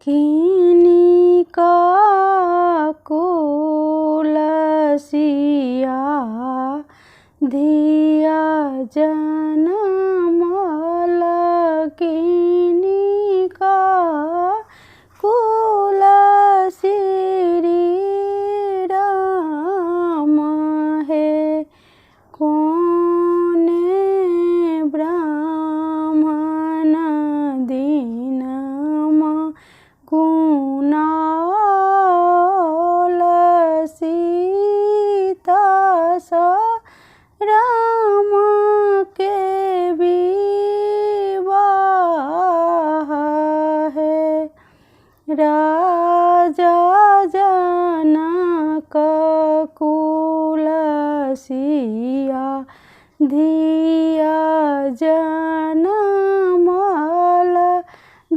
किनी का कुलसिया धिया जनमल किनी का कुलसिरी राम है कोने ब्राह्मण दीनम गुणाल सीता सा राम के विवाह है राजा जनक कुलसिया धिया जनमल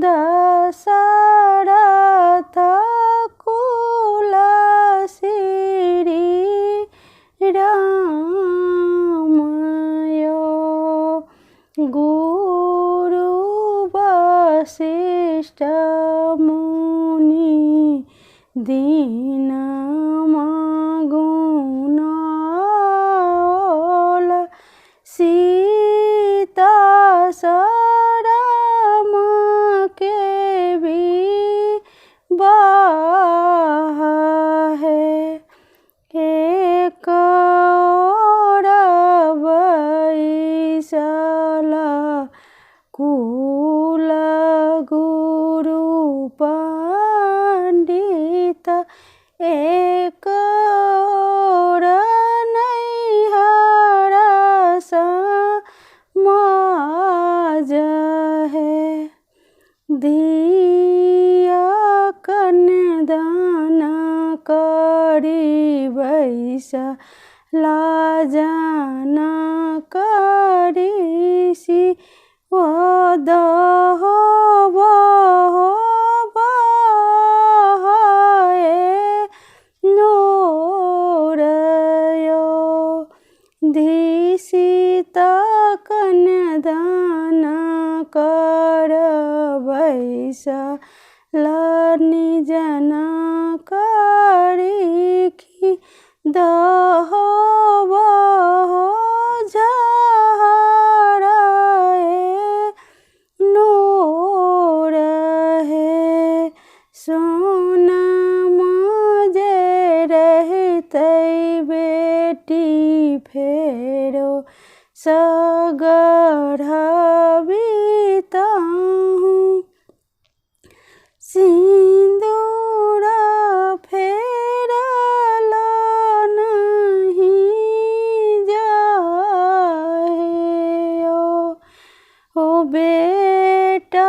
दशरथ कुलसिरी रामयो गुरु वशिष्ठ मुनि दीन गुणाल सीता राम के विवाह है एक और बैसल कुल गुरु पंडित एक और नैहर समाज है धिया कन्यादान करी वैसा लाजन करी सी वदह सीता कन्यादान कर वैसा लर्नि जना करी की दह नोर है सोना मजे रहते बेटी फेरो सगढ़बिताहूँ सिंदूर फेरल नहीं जाए ओ बेटा